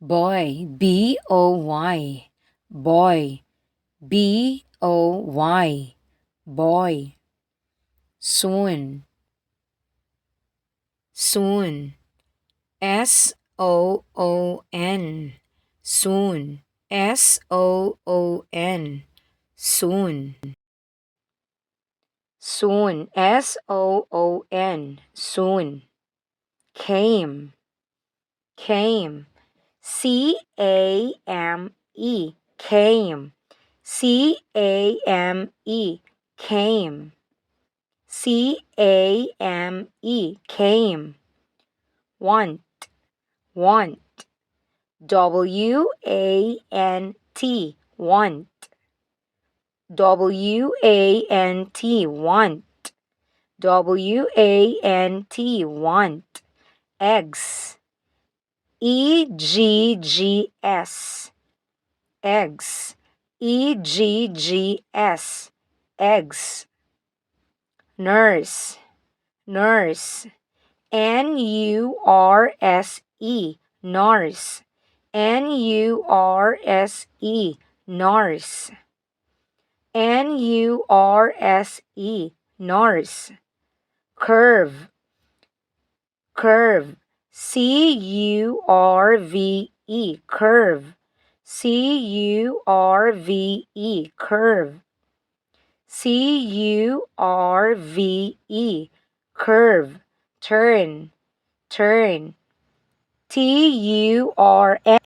Boy, B-O-Y. Boy, B-O-Y. Boy. Soon, soon. S-O-O-N. Soon. S-O-O-N. Soon. Soon. S-O-O-N. Soon. Came. Came. C-A-M-E. Came. C-A-M-E. Came. C-A-M-E. Came. Want. Want. W-A-N-T. Want. W-A-N-T. Want. W-A-N-T. Want. Eggs. E-G-G-S. Eggs. E-G-G-S. Eggs. Nurse. Nurse. N-U-R-S-E. Nurse. N-U-R-S-E. Nurse. N-U-R-S-E. Nurse. Curve. Curve. C-U-R-V-E. Curve. C-U-R-V-E. Curve. C-U-R-V-E. Curve. Turn. Turn. T-U-R-N.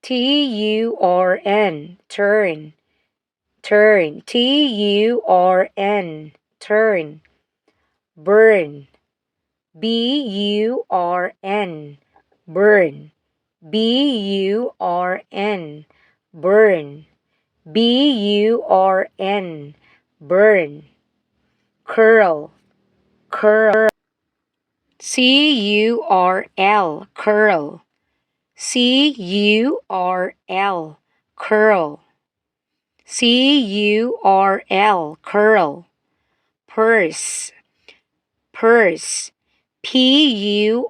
T-U-R-N. Turn. Turn. T-U-R-N. Turn. Burn. B-U-R-N. Burn. B-U-R-N. Burn. B-U-R-N. Burn. Curl. Curl. C-U-R-L. Curl. C-U-R-L. Curl. C-U-R-L. Curl. Purse. Purse. P-U-R-S-E.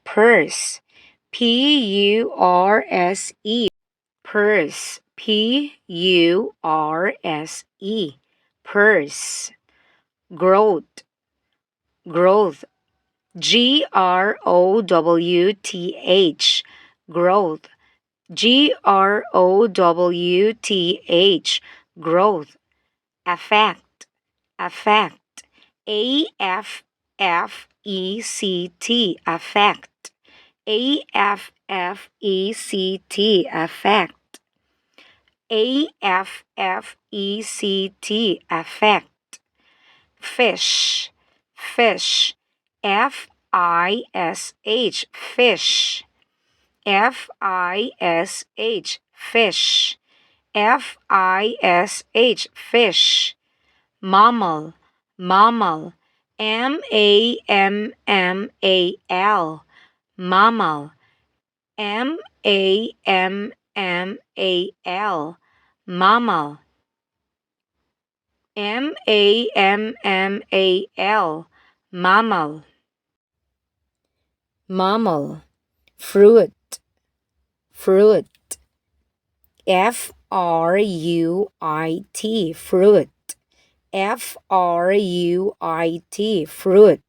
Purse. P-U-R-S-E. Purse. P-U-R-S-E. Purse. Growth. Growth. G-R-O-W-T-H. Growth. G-R-O-W-T-H. Growth. Affect. Affect. A-F-F-E-C-T. Affect. A-F-F-E-C-T. Affect. A-F-F-E-C-T. Affect. Fish. Fish. F-I-S-H. Fish. F-I-S-H. Fish. F-I-S-H. Fish. Mammal. Mammal. M-A-M-M-A-L. Mammal. M-A-M-M-A-L. Mammal. M-A-M-M-A-L. Mammal. Mammal. Fruit. Fruit. F-R-U-I-T. Fruit. F-R-U-I-T. Fruit.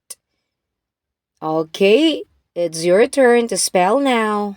Okay, it's your turn to spell now.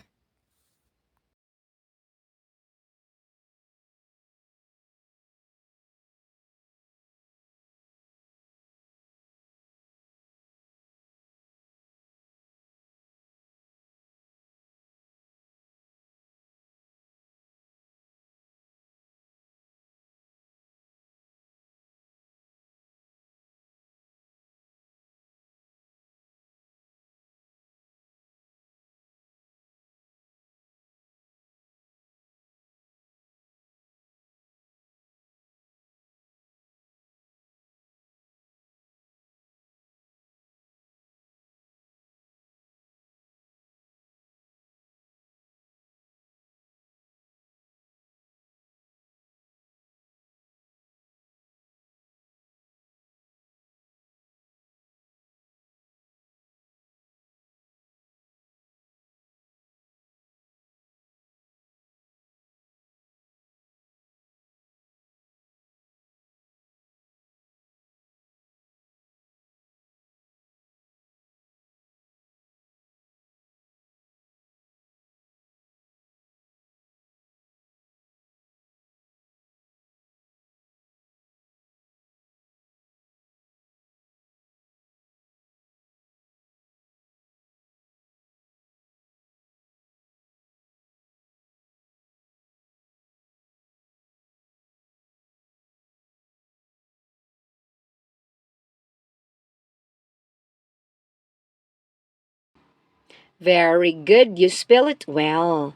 Very good. You spell it well.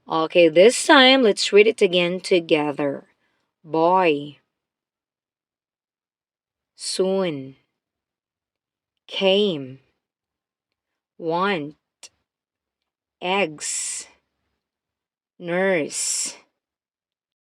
Okay, this time let's read it again together. Boy. Soon. Came. Want. Eggs. Nurse.